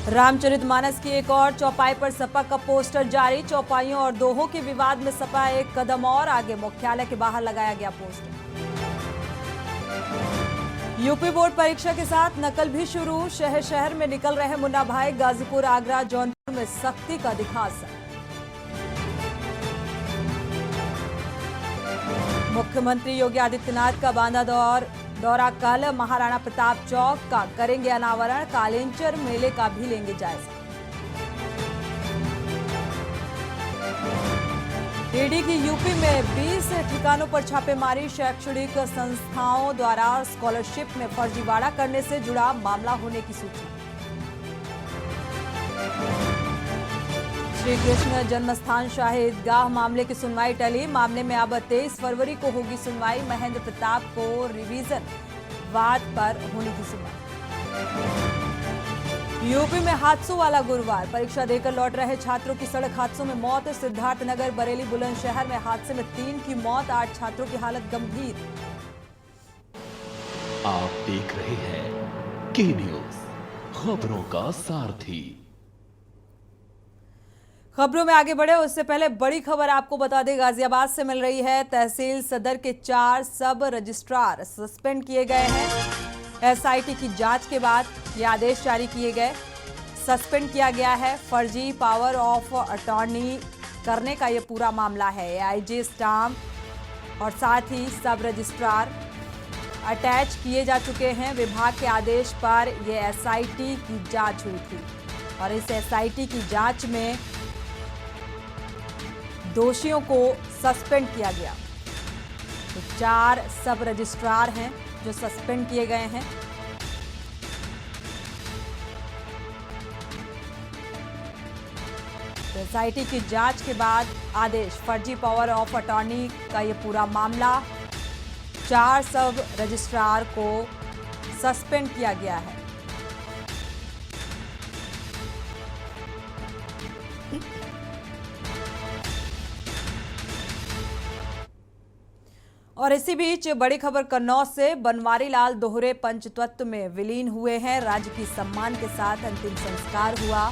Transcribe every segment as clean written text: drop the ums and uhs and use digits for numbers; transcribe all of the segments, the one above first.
रामचरितमानस की एक और चौपाई पर सपा का पोस्टर जारी। चौपाइयों और दोहों के विवाद में सपा एक कदम और आगे, मुख्यालय के बाहर लगाया गया पोस्टर। यूपी बोर्ड परीक्षा के साथ नकल भी शुरू। शहर शहर में निकल रहे मुन्ना भाई। गाजीपुर, आगरा, जौनपुर में सख्ती का दिखा असर। मुख्यमंत्री योगी आदित्यनाथ का बांदा दौरा कल। महाराणा प्रताप चौक का करेंगे अनावरण। कालिंचर मेले का भी लेंगे जायजा। ईडी की यूपी में 20 ठिकानों पर छापेमारी। शैक्षणिक संस्थाओं द्वारा स्कॉलरशिप में फर्जीवाड़ा करने से जुड़ा मामला होने की सूचना। श्री कृष्ण जन्मस्थान शाही ईदगाह मामले की सुनवाई टली। मामले में अब 23 फरवरी को होगी सुनवाई। महेंद्र प्रताप को रिवीजन वाद पर होने की सुनवाई। यूपी में हादसों वाला गुरुवार। परीक्षा देकर लौट रहे छात्रों की सड़क हादसों में मौत। सिद्धार्थनगर, बरेली, बुलंदशहर में हादसे में 3 की मौत, 8 छात्रों की हालत गंभीर। आप देख रहे हैं के न्यूज, खबरों का सारथी। खबरों में आगे बढ़े उससे पहले बड़ी खबर आपको बता दें, गाजियाबाद से मिल रही है। तहसील सदर के 4 सब रजिस्ट्रार सस्पेंड किए गए हैं। एसआईटी की जांच के बाद ये आदेश जारी किए गए। सस्पेंड किया गया है। फर्जी पावर ऑफ अटॉर्नी करने का ये पूरा मामला है। एआईजी स्टाम्प और साथ ही सब रजिस्ट्रार अटैच किए जा चुके हैं। विभाग के आदेश पर यह एसआईटी की जांच हुई थी और इस एसआईटी की जांच में दोषियों को सस्पेंड किया गया। तो 4 सब रजिस्ट्रार हैं जो सस्पेंड किए गए हैं। एसआईटी की जांच के बाद आदेश। फर्जी पावर ऑफ अटॉर्नी का ये पूरा मामला। 4 सब रजिस्ट्रार को सस्पेंड किया गया है। और इसी बीच बड़ी खबर कन्नौज से। बनवारी लाल दोहरे पंचतत्व में विलीन हुए हैं। राज्य की सम्मान के साथ अंतिम संस्कार हुआ।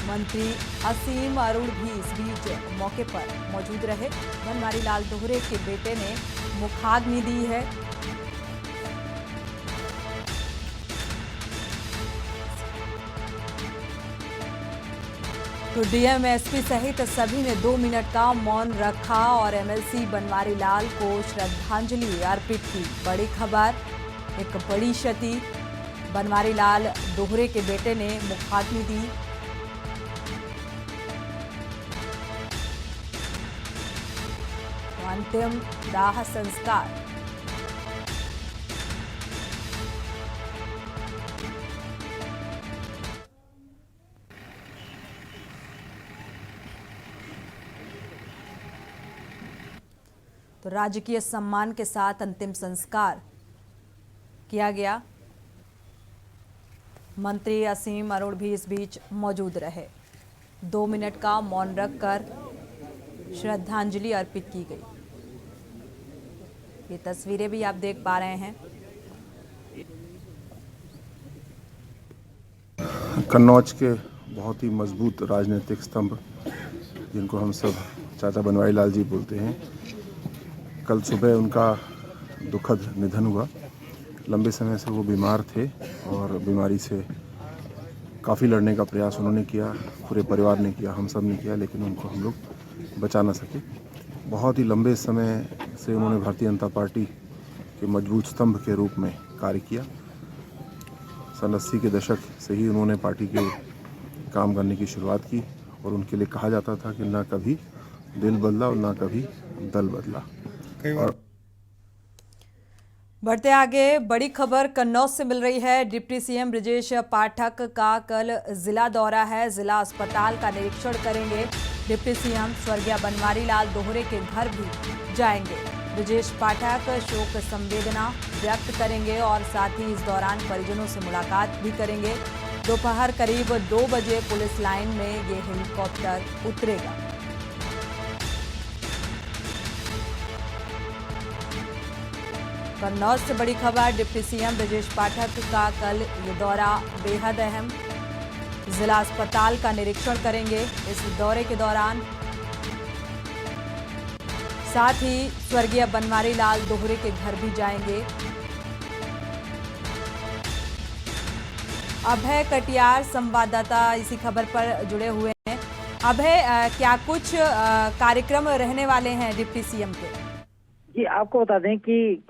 मंत्री असीम अरुण भी इस बीच मौके पर मौजूद रहे। बनवारी लाल दोहरे के बेटे ने मुखाग्नि दी है। तो डीएम, एसपी सहित सभी ने 2 मिनट का मौन रखा और एमएलसी बनवारी लाल को श्रद्धांजलि अर्पित की। बड़ी खबर, एक बड़ी क्षति। बनवारी लाल दोहरे के बेटे ने मुखाग्नि दी। तो अंतिम दाह संस्कार। तो राजकीय सम्मान के साथ अंतिम संस्कार किया गया। मंत्री असीम अरुण भी इस बीच मौजूद रहे। 2 मिनट का मौन रखकर श्रद्धांजलि अर्पित की गई। ये तस्वीरें भी आप देख पा रहे हैं। कन्नौज के बहुत ही मजबूत राजनीतिक स्तंभ, जिनको हम सब चाचा बनवारी लाल जी बोलते हैं, कल सुबह उनका दुखद निधन हुआ। लंबे समय से वो बीमार थे और बीमारी से काफ़ी लड़ने का प्रयास उन्होंने किया, पूरे परिवार ने किया, हम सब ने किया, लेकिन उनको हम लोग बचा ना सके। बहुत ही लंबे समय से उन्होंने भारतीय जनता पार्टी के मजबूत स्तंभ के रूप में कार्य किया। सन 80 के दशक से ही उन्होंने पार्टी के काम करने की शुरुआत की और उनके लिए कहा जाता था कि ना कभी दिल बदला और ना कभी दल बदला। बढ़ते आगे, बड़ी खबर कन्नौज से मिल रही है। डिप्टी सीएम ब्रजेश पाठक का कल जिला दौरा है। जिला अस्पताल का निरीक्षण करेंगे। डिप्टी सीएम स्वर्गीय बनवारी लाल दोहरे के घर भी जाएंगे। ब्रजेश पाठक शोक संवेदना व्यक्त करेंगे और साथ ही इस दौरान परिजनों से मुलाकात भी करेंगे। दोपहर करीब 2 बजे पुलिस लाइन में ये हेलीकॉप्टर उतरेगा। कन्नौज से बड़ी खबर। डिप्टी सीएम ब्रजेश पाठक का कल ये दौरा बेहद अहम। जिला अस्पताल का निरीक्षण करेंगे इस दौरे के दौरान। साथ ही स्वर्गीय बनवारी लाल दोहरे के घर भी जाएंगे। अभय कटियार संवाददाता इसी खबर पर जुड़े हुए हैं। अभय, क्या कुछ कार्यक्रम रहने वाले हैं डिप्टी सीएम के? जी, आपको बता दें कि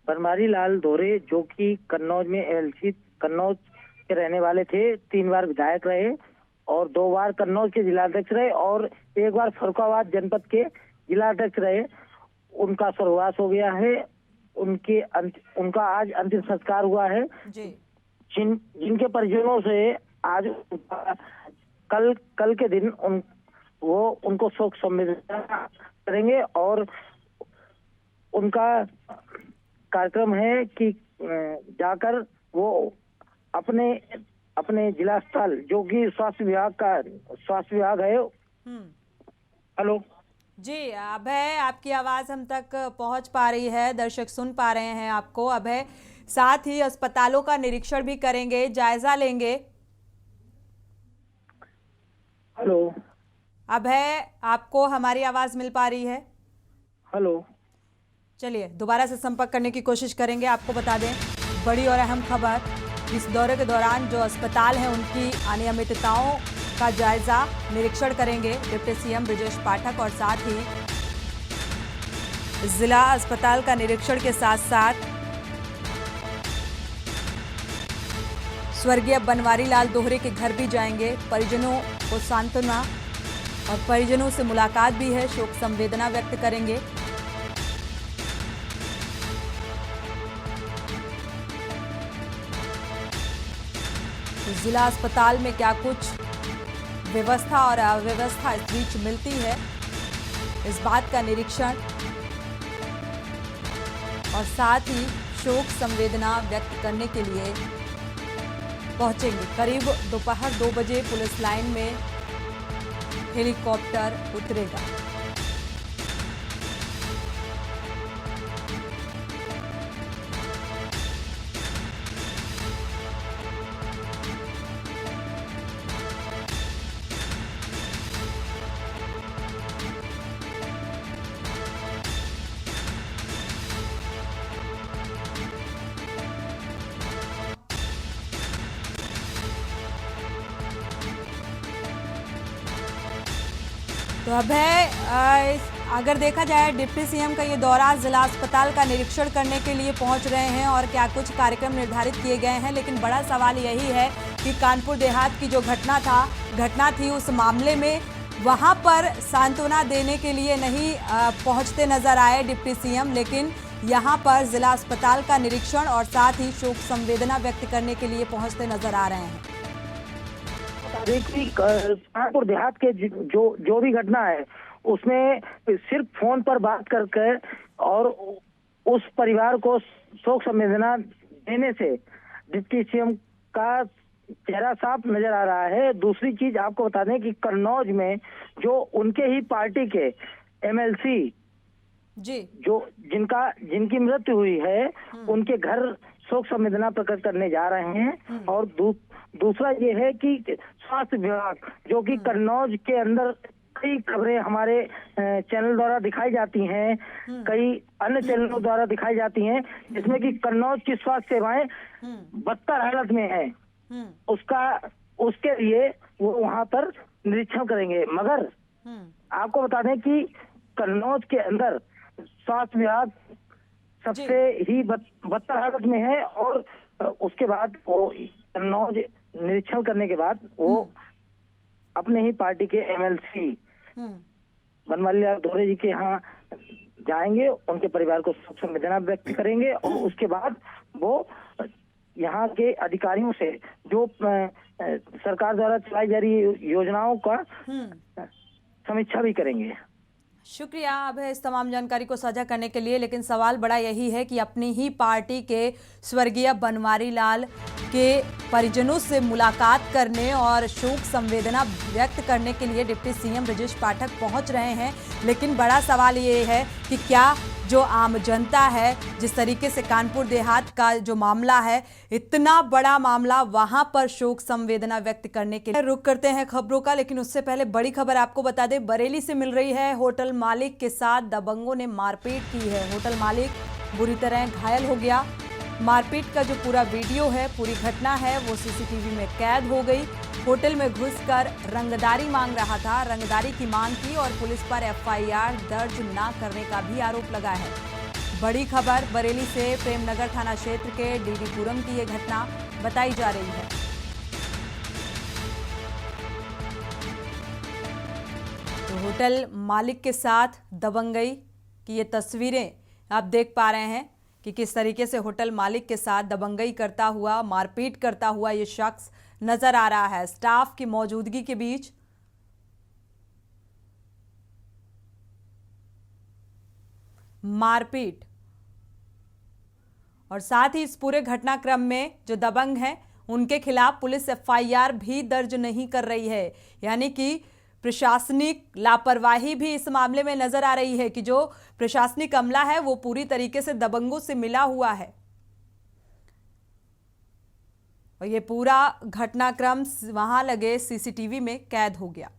बनवारी लाल दोहरे जो कि कन्नौज में एलसी कन्नौज के रहने वाले थे, 3 बार विधायक रहे और 2 बार कन्नौज के जिलाध्यक्ष रहे और 1 बार फर्रुखाबाद जनपद के जिलाध्यक्ष रहे। उनका स्वर्गवास हो गया है। उनका आज अंतिम संस्कार हुआ है जी। जिनके परिजनों से आज कल के दिन उनको शोक संवेदना करेंगे और उनका कार्यक्रम है कि जाकर वो अपने जिला स्थल जो कि स्वास्थ्य विभाग है। हेलो जी अभय, आपकी आवाज हम तक पहुंच पा रही है, दर्शक सुन पा रहे हैं आपको। अभय, साथ ही अस्पतालों का निरीक्षण भी करेंगे, जायजा लेंगे। हेलो अभय, आपको हमारी आवाज मिल पा रही है? हेलो, चलिए दोबारा से संपर्क करने की कोशिश करेंगे। आपको बता दें बड़ी और अहम खबर, इस दौरे के दौरान जो अस्पताल हैं उनकी अनियमितताओं का जायजा निरीक्षण करेंगे डिप्टी सीएम ब्रजेश पाठक और साथ ही जिला अस्पताल का निरीक्षण के साथ साथ स्वर्गीय बनवारी लाल दोहरे के घर भी जाएंगे। परिजनों को सांत्वना और परिजनों से मुलाकात भी है, शोक संवेदना व्यक्त करेंगे। तो जिला अस्पताल में क्या कुछ व्यवस्था और अव्यवस्था इस बीच मिलती है, इस बात का निरीक्षण और साथ ही शोक संवेदना व्यक्त करने के लिए पहुंचेंगे। करीब दोपहर 2 बजे पुलिस लाइन में हेलीकॉप्टर उतरेगा। तो अभय, अगर देखा जाए डिप्टी सीएम का ये दौरा जिला अस्पताल का निरीक्षण करने के लिए पहुंच रहे हैं और क्या कुछ कार्यक्रम निर्धारित किए गए हैं, लेकिन बड़ा सवाल यही है कि कानपुर देहात की जो घटना थी उस मामले में वहां पर सांत्वना देने के लिए नहीं पहुंचते नजर आए डिप्टी सीएम, लेकिन यहां पर जिला अस्पताल का निरीक्षण और साथ ही शोक संवेदना व्यक्त करने के लिए पहुंचते नजर आ रहे हैं। कानपुर देहात के जो भी घटना है उसमें सिर्फ फोन पर बात करके और उस परिवार को शोक संवेदना देने से डिप्टी सीएम का चेहरा साफ नजर आ रहा है। दूसरी चीज आपको बता दें कि कन्नौज में जो उनके ही पार्टी के एमएलसी जी जिनकी मृत्यु हुई है उनके घर शोक संवेदना प्रकट करने जा रहे हैं। और दूसरा ये है कि स्वास्थ्य विभाग जो कि कन्नौज के अंदर कई खबरें हमारे चैनल द्वारा दिखाई जाती हैं, कई अन्य चैनलों द्वारा दिखाई जाती हैं, जिसमें कि कन्नौज की स्वास्थ्य सेवाएं बदतर हालत में है। उसके लिए वो वहां पर निरीक्षण करेंगे। मगर आपको बता दें कि कन्नौज के अंदर स्वास्थ्य विभाग सबसे ही बदतर हालत में है और उसके बाद वो कन्नौज निरीक्षण करने के बाद वो अपने ही पार्टी के एमएलसी बनवारी लाल दोहरे जी के यहाँ जाएंगे, उनके परिवार को शोक संवेदना व्यक्त करेंगे और उसके बाद वो यहाँ के अधिकारियों से जो सरकार द्वारा चलाई जा रही योजनाओं का समीक्षा भी करेंगे। शुक्रिया अभय इस तमाम जानकारी को साझा करने के लिए। लेकिन सवाल बड़ा यही है कि अपनी ही पार्टी के स्वर्गीय बनवारी लाल के परिजनों से मुलाकात करने और शोक संवेदना व्यक्त करने के लिए डिप्टी सीएम ब्रजेश पाठक पहुंच रहे हैं, लेकिन बड़ा सवाल ये है कि क्या जो आम जनता है, जिस तरीके से कानपुर देहात का जो मामला है, इतना बड़ा मामला, वहां पर शोक संवेदना व्यक्त करने के लिए रुक करते हैं खबरों का। लेकिन उससे पहले बड़ी खबर आपको बता दें, बरेली से मिल रही है। होटल मालिक के साथ दबंगों ने मारपीट की है। होटल मालिक बुरी तरह घायल हो गया। मारपीट का जो पूरा वीडियो है, पूरी घटना है, वो सीसीटीवी में कैद हो गई। होटल में घुसकर रंगदारी मांग रहा था, रंगदारी की मांग की और पुलिस पर एफआईआर दर्ज न करने का भी आरोप लगा है। बड़ी खबर बरेली से, प्रेमनगर थाना क्षेत्र के डीडीपुरम की ये घटना बताई जा रही है। तो होटल मालिक के साथ दबंगई की ये तस्वीरें आप देख पा रहे हैं कि किस तरीके से होटल मालिक के साथ दबंगई करता हुआ, मारपीट करता हुआ ये शख्स नजर आ रहा है। स्टाफ की मौजूदगी के बीच मारपीट और साथ ही इस पूरे घटनाक्रम में जो दबंग हैं उनके खिलाफ पुलिस एफआईआर भी दर्ज नहीं कर रही है। यानी कि प्रशासनिक लापरवाही भी इस मामले में नजर आ रही है कि जो प्रशासनिक अमला है वो पूरी तरीके से दबंगों से मिला हुआ है। और ये पूरा घटनाक्रम वहां लगे सीसीटीवी में कैद हो गया।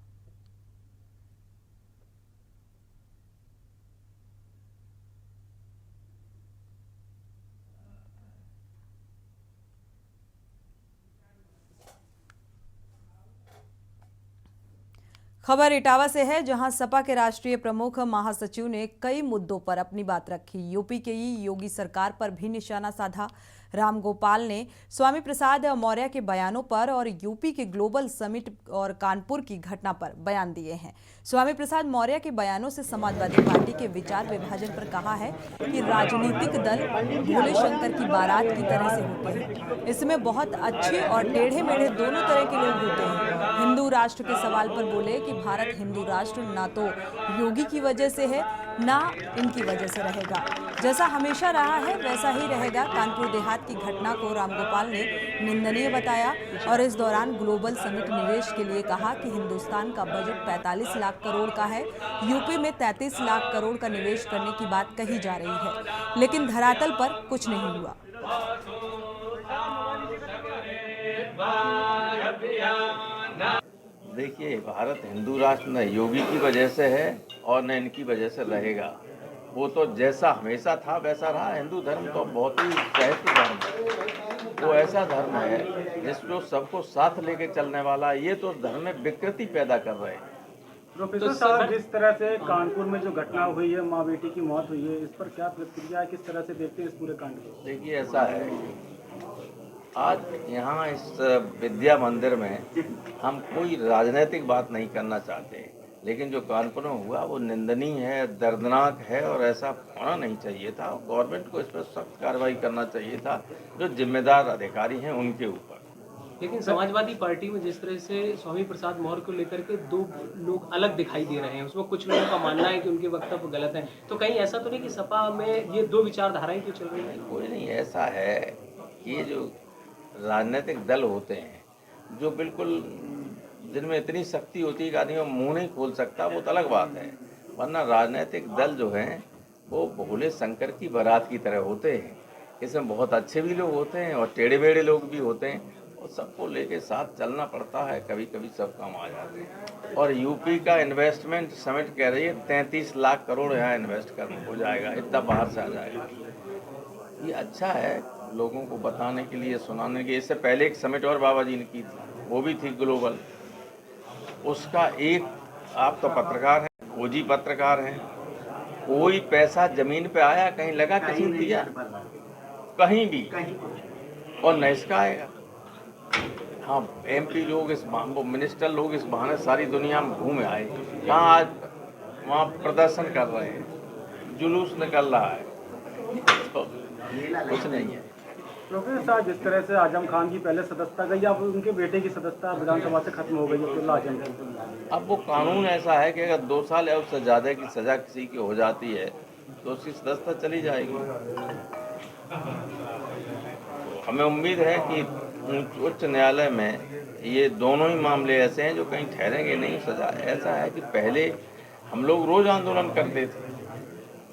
खबर इटावा से है, जहां सपा के राष्ट्रीय प्रमुख महासचिव ने कई मुद्दों पर अपनी बात रखी। यूपी के योगी सरकार पर भी निशाना साधा। रामगोपाल ने स्वामी प्रसाद मौर्य के बयानों पर और यूपी के ग्लोबल समिट और कानपुर की घटना पर बयान दिए हैं। स्वामी प्रसाद मौर्य के बयानों से समाजवादी पार्टी के विचार विभाजन पर कहा है कि राजनीतिक दल भोले शंकर की बारात की तरह से होते हैं। इसमें बहुत अच्छे और टेढ़े मेढ़े दोनों तरह के लोग होते हैं। हिंदू राष्ट्र के सवाल पर बोले कि भारत हिंदू राष्ट्र ना तो योगी की वजह से है, ना इनकी वजह से रहेगा। जैसा हमेशा रहा है वैसा ही रहेगा। कानपुर देहात की घटना को रामगोपाल ने निंदनीय बताया और इस दौरान ग्लोबल समिट निवेश के लिए कहा कि हिंदुस्तान का बजट 45 लाख करोड़ का है, यूपी में 33 लाख करोड़ का निवेश करने की बात कही जा रही है, लेकिन धरातल पर कुछ नहीं हुआ। देखिए, भारत हिंदू राष्ट्र न योगी की वजह से है और न इनकी वजह से रहेगा। वो तो जैसा हमेशा था वैसा रहा। हिंदू धर्म तो बहुत ही श्रेष्ठ धर्म है। वो ऐसा धर्म है जिसको सबको साथ लेके चलने वाला। ये तो धर्म में विकृति पैदा कर रहे हैं। प्रोफेसर साहब, जिस तरह से कानपुर में जो घटना हुई है, माँ बेटी की मौत हुई है, इस पर क्या प्रतिक्रिया है, किस तरह से देखते हैं इस पूरे कांड को? देखिए, ऐसा है, आज यहाँ इस विद्या मंदिर में हम कोई राजनीतिक बात नहीं करना चाहते, लेकिन जो कानपुर में हुआ वो निंदनीय है, दर्दनाक है और ऐसा होना नहीं चाहिए था। गवर्नमेंट को इस पर सख्त कार्रवाई करना चाहिए था, जो जिम्मेदार अधिकारी हैं उनके ऊपर। लेकिन समाजवादी पार्टी में जिस तरह से स्वामी प्रसाद मौर्य को लेकर के दो लोग अलग दिखाई दे रहे हैं, उसमें कुछ लोगों का मानना है कि उनके वक्तव्य गलत हैं, तो कहीं ऐसा तो नहीं कि सपा में ये दो विचारधाराएं क्यों चल रही हैं? कोई नहीं, ऐसा है कि ये जो राजनीतिक दल होते हैं, जो बिल्कुल जिनमें इतनी शक्ति होती है कि आदमी मुंह नहीं खोल सकता, वो तो अलग बात है। वरना राजनीतिक दल जो हैं वो भोले शंकर की बारात की तरह होते हैं। इसमें बहुत अच्छे भी लोग होते हैं और टेढ़े मेढ़े लोग भी होते हैं, और सबको लेके साथ चलना पड़ता है। कभी कभी सब काम आ जाते हैं। और यूपी का इन्वेस्टमेंट समिट कह रही है 33 लाख करोड़ यहाँ इन्वेस्ट करना हो जाएगा, इतना बाहर से आ जाएगा। ये अच्छा है लोगों को बताने के लिए, सुनाने के लिए। इससे पहले एक समिट और बाबा जी ने की थी, वो भी थी ग्लोबल। उसका एक, आप तो पत्रकार हैं, खोजी पत्रकार हैं, कोई पैसा जमीन पे आया, कहीं लगा, किसी ने दिया, कहीं भी, और न इसका आएगा। हाँ, एमपी लोग इस मिनिस्टर लोग इस बहाने सारी दुनिया में घूमे आए, कहाँ आज वहाँ प्रदर्शन कर रहे हैं, जुलूस निकल रहा है, तो कुछ नहीं है। प्रोफेसर साहब, जिस तरह से आजम खान की पहले सदस्यता गई, अब उनके बेटे की सदस्यता विधानसभा से खत्म हो गई है, आजम खान। अब वो कानून ऐसा है कि अगर 2 साल या उससे ज़्यादा की सज़ा किसी की हो जाती है तो उसकी सदस्यता चली जाएगी। हमें उम्मीद है कि उच्च न्यायालय में ये दोनों ही मामले ऐसे हैं जो कहीं ठहरेंगे नहीं सजा। ऐसा है कि पहले हम लोग रोज़ आंदोलन करते थे,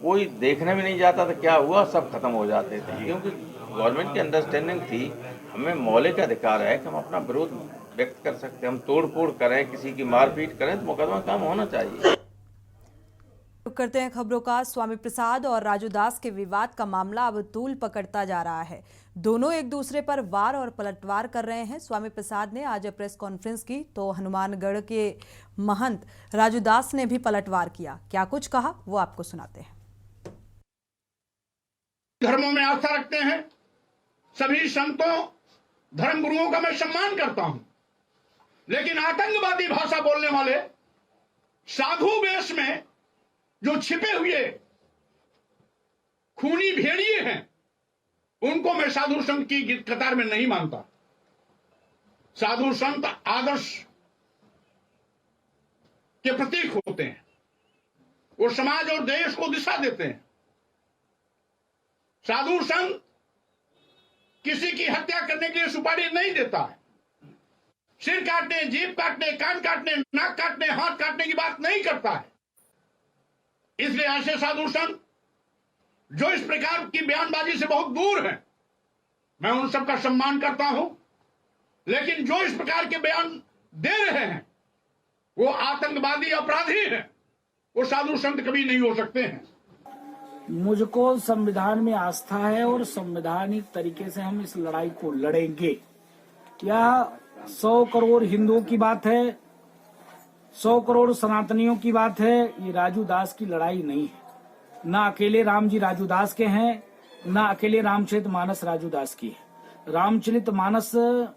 कोई देखने में नहीं जाता था क्या हुआ, सब खत्म हो जाते थे, क्योंकि गवर्नमेंट की अंडरस्टैंडिंग थी हमें मौलिक अधिकार है कि हम अपना विरोध व्यक्त कर सकते हैं, हम तोड़ फोड़ करें, किसी की मारपीट करें तो मुकदमा काम होना चाहिए। रुक करते हैं खबरों का। स्वामी प्रसाद और राजू दास के विवाद का मामला अब तूल पकड़ता जा रहा है। दोनों एक दूसरे पर वार और पलटवार कर रहे हैं। स्वामी प्रसाद ने आज प्रेस कॉन्फ्रेंस की तो हनुमानगढ़ के महंत राजू दास ने भी पलटवार किया। क्या कुछ कहा वो आपको सुनाते हैं। धर्मों में आस्था रखते हैं, सभी संतों धर्म गुरुओं का मैं सम्मान करता हूं, लेकिन आतंकवादी भाषा बोलने वाले साधु वेश में जो छिपे हुए खूनी भेड़िए हैं, उनको मैं साधु संत की कतार में नहीं मानता। साधु संत आदर्श के प्रतीक होते हैं, वो समाज और देश को दिशा देते हैं। साधु संत किसी की हत्या करने के लिए सुपारी नहीं देता है। सिर काटने, जीभ काटने, कान काटने, नाक काटने, हाथ काटने की बात नहीं करता है। इसलिए ऐसे साधु संत जो इस प्रकार की बयानबाजी से बहुत दूर हैं, मैं उन सबका सम्मान करता हूं, लेकिन जो इस प्रकार के बयान दे रहे हैं वो आतंकवादी अपराधी हैं, वो साधु संत कभी नहीं हो सकते हैं। मुझको संविधान में आस्था है और संवैधानिक तरीके से हम इस लड़ाई को लड़ेंगे। यह 100 करोड़ हिंदुओं की बात है, 100 करोड़ सनातनियों की बात है। ये राजू दास की लड़ाई नहीं है। न अकेले राम जी राजू दास के हैं, न अकेले रामचरित मानस राजू दास की है। रामचरित मानस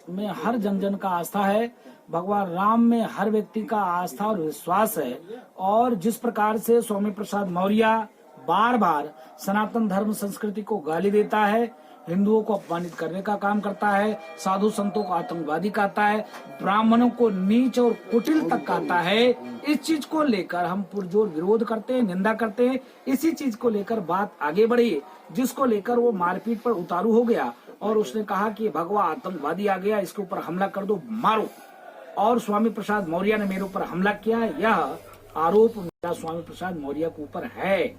में हर जन जन का आस्था है, भगवान राम में हर व्यक्ति का आस्था और विश्वास है। और जिस प्रकार से स्वामी प्रसाद मौर्य बार बार सनातन धर्म संस्कृति को गाली देता है, हिंदुओं को अपमानित करने का काम करता है, साधु संतों को आतंकवादी कहता है, ब्राह्मणों को नीच और कुटिल तक कहता है, इस चीज को लेकर हम पुरजोर विरोध करते हैं, निंदा करते हैं। इसी चीज को लेकर बात आगे बढ़ी, जिसको लेकर वो मारपीट पर उतारू हो गया और उसने कहा कि भगवा आतंकवादी आ गया, इसके ऊपर हमला कर दो, मारो। और स्वामी प्रसाद मौर्य ने मेरे ऊपर हमला किया, यह आरोप मेरा स्वामी प्रसाद मौर्य के ऊपर है।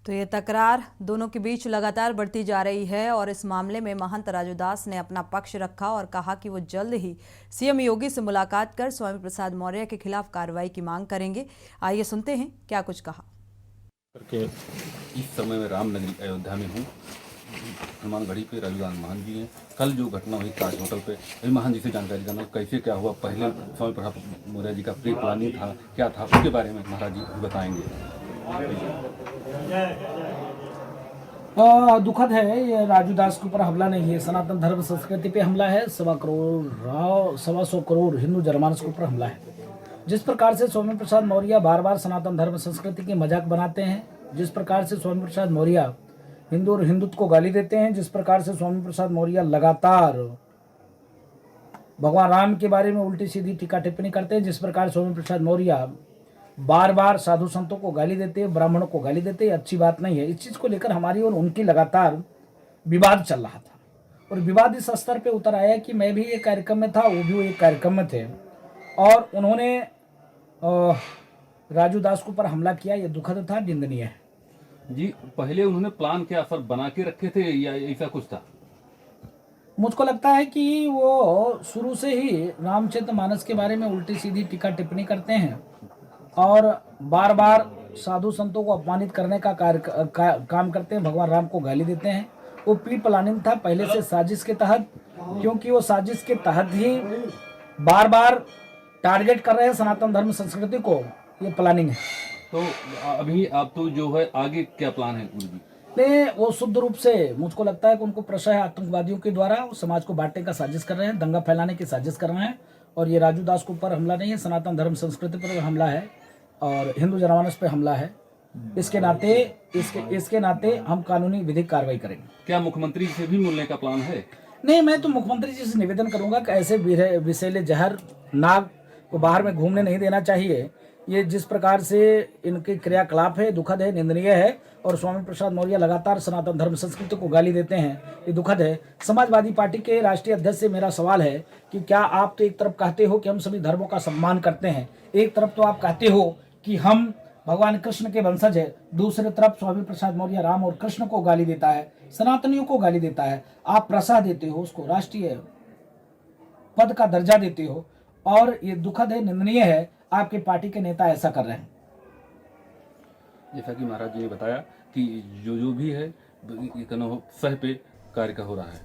तो ये तकरार दोनों के बीच लगातार बढ़ती जा रही है और इस मामले में महंत राजू दास ने अपना पक्ष रखा और कहा कि वो जल्द ही सीएम योगी से मुलाकात कर स्वामी प्रसाद मौर्य के खिलाफ कार्रवाई की मांग करेंगे। आइए सुनते हैं क्या कुछ कहा। इस समय मैं रामनगरी अयोध्या में हूँ, हनुमानगढ़ी पे राजू दास महान जी हैं। कल जो घटना हुई ताज होटल पे, अभी महान जी से जानकारी जानना कैसे क्या हुआ, पहले स्वामी प्रसाद मौर्य जी का प्री प्लानिंग था, क्या था, उसके बारे में महाराज जी बताएंगे। दुखद है, ये राजू दास के ऊपर हमला नहीं है, सनातन धर्म संस्कृति पे हमला है। 125 करोड़ हिंदू जनमानस के ऊपर हमला है। जिस प्रकार से स्वामी प्रसाद मौर्य बार बार सनातन धर्म संस्कृति के मजाक बनाते हैं, जिस प्रकार से स्वामी प्रसाद मौर्य हिंदू और हिंदुत्व को गाली देते हैं, जिस प्रकार से स्वामी प्रसाद मौर्य लगातार भगवान राम के बारे में उल्टी सीधी टीका टिप्पणी करते हैं, जिस प्रकार स्वामी प्रसाद मौर्य बार बार साधु संतों को गाली देते हैं, ब्राह्मणों को गाली देते हैं, अच्छी बात नहीं है। इस चीज को लेकर हमारी और उनकी लगातार विवाद चल रहा था और विवाद इस स्तर पे उतर आया कि मैं भी एक कार्यक्रम में था, वो भी एक कार्यक्रम में थे और उन्होंने राजू दास के ऊपर हमला किया। ये दुखद था, निंदनीय है। जी, पहले उन्होंने प्लान क्या सर बना के रखे थे या ऐसा कुछ था? मुझको लगता है कि वो शुरू से ही रामचरित मानस के बारे में उल्टी सीधी टीका टिप्पणी करते हैं और बार बार साधु संतों को अपमानित करने का काम करते हैं, भगवान राम को गाली देते हैं। वो प्री प्लानिंग था पहले से, साजिश के तहत, क्योंकि वो साजिश के तहत ही बार बार टारगेट कर रहे हैं सनातन धर्म संस्कृति को, ये प्लानिंग है। तो अभी आप तो जो है आगे क्या प्लान है गुरु जी? नहीं, वो शुद्ध रूप से मुझको लगता है कि उनको प्रशय है आतंकवादियों के द्वारा, वो समाज को बांटने का साजिश कर रहे हैं, दंगा फैलाने की साजिश कर रहे हैं। और ये राजू दास के ऊपर हमला नहीं है, सनातन धर्म संस्कृति पर हमला है और हिंदू जनमानस पे हमला है। इसके नाते हम कानूनी विधिक कार्रवाई करेंगे। क्या मुख्यमंत्री से भी मिलने का प्लान है? नहीं, मैं तो मुख्यमंत्री जी से निवेदन करूंगा कि ऐसे विषैले जहर नाग को बाहर में घूमने नहीं देना चाहिए। ये जिस प्रकार से इनके क्रियाकलाप है, दुखद है, निंदनीय है। और स्वामी प्रसाद मौर्य लगातार सनातन धर्म संस्कृति को गाली देते हैं, ये दुखद है। समाजवादी पार्टी के राष्ट्रीय अध्यक्ष से मेरा सवाल है कि क्या आप तो एक तरफ कहते हो कि हम सभी धर्मों का सम्मान करते हैं, एक तरफ तो आप कहते हो कि हम भगवान कृष्ण के वंशज है, दूसरी तरफ स्वामी प्रसाद मौर्य राम और कृष्ण को गाली देता है, सनातनियों को गाली देता है। आप प्रसाद देते हो, उसको राष्ट्रीय पद का दर्जा देते हो, और ये दुखद है, निंदनीय है, आपके पार्टी के नेता ऐसा कर रहे हैं। जैसा कि महाराज जी ने बताया कि जो भी है सह पे कार्य का हो रहा है।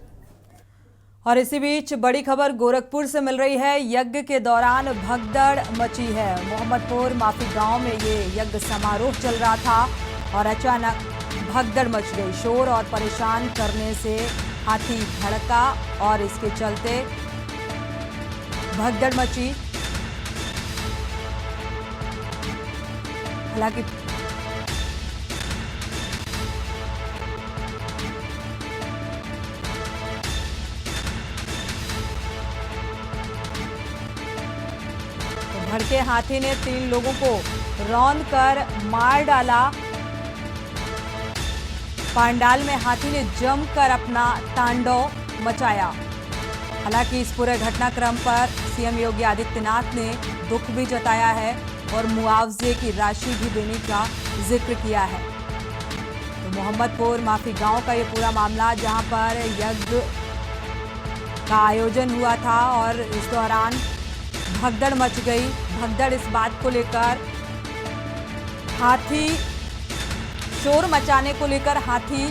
और इसी बीच बड़ी खबर गोरखपुर से मिल रही है। यज्ञ के दौरान भगदड़ मची है। मोहम्मदपुर माफी गांव में ये यज्ञ समारोह चल रहा था और अचानक भगदड़ मच गई। शोर और परेशान करने से हाथी भड़का और इसके चलते भगदड़ मची। हालांकि भड़के हाथी ने 3 लोगों को रौंद कर मार डाला। पांडाल में हाथी ने जमकर अपना तांडव मचाया। हालांकि इस पूरे घटनाक्रम पर सीएम योगी आदित्यनाथ ने दुख भी जताया है और मुआवजे की राशि भी देने का जिक्र किया है। तो मोहम्मदपुर माफी गांव का ये पूरा मामला, जहां पर यज्ञ का आयोजन हुआ था और इस दौरान भगदड़ मच गई। भगदड़ इस बात को लेकर, हाथी शोर मचाने को लेकर हाथी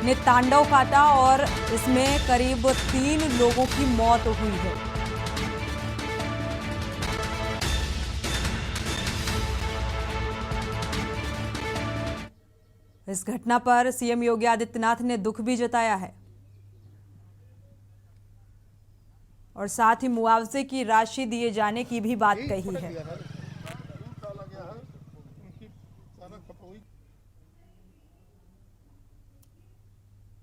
ने तांडव काटा और इसमें करीब 3 लोगों की मौत हुई है। इस घटना पर सीएम योगी आदित्यनाथ ने दुख भी जताया है और साथ ही मुआवजे की राशि दिए जाने की भी बात कही है।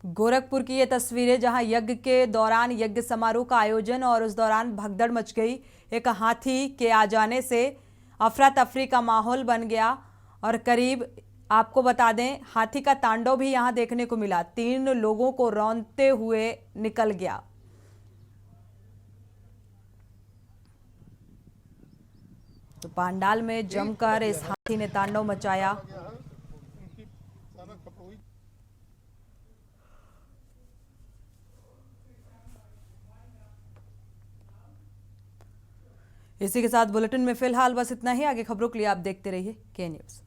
गोरखपुर की ये तस्वीरें, जहां यज्ञ के दौरान यज्ञ समारोह का आयोजन और उस दौरान भगदड़ मच गई। एक हाथी के आ जाने से अफरा तफरी का माहौल बन गया और करीब, आपको बता दें, हाथी का तांडव भी यहां देखने को मिला। 3 लोगों को रौंदते हुए निकल गया। तो पांडाल में जमकर इस हाथी ने तांडव मचाया। इसी के साथ बुलेटिन में फिलहाल बस इतना ही। आगे खबरों के लिए आप देखते रहिए के न्यूज़।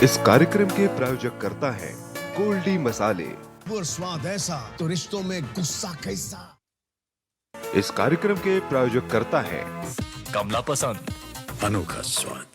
इस कार्यक्रम के प्रायोजक करता है गोल्डी मसाले। वो स्वाद ऐसा तो रिश्तों में गुस्सा कैसा। इस कार्यक्रम के प्रायोजक करता है कमला पसंद, अनोखा स्वाद।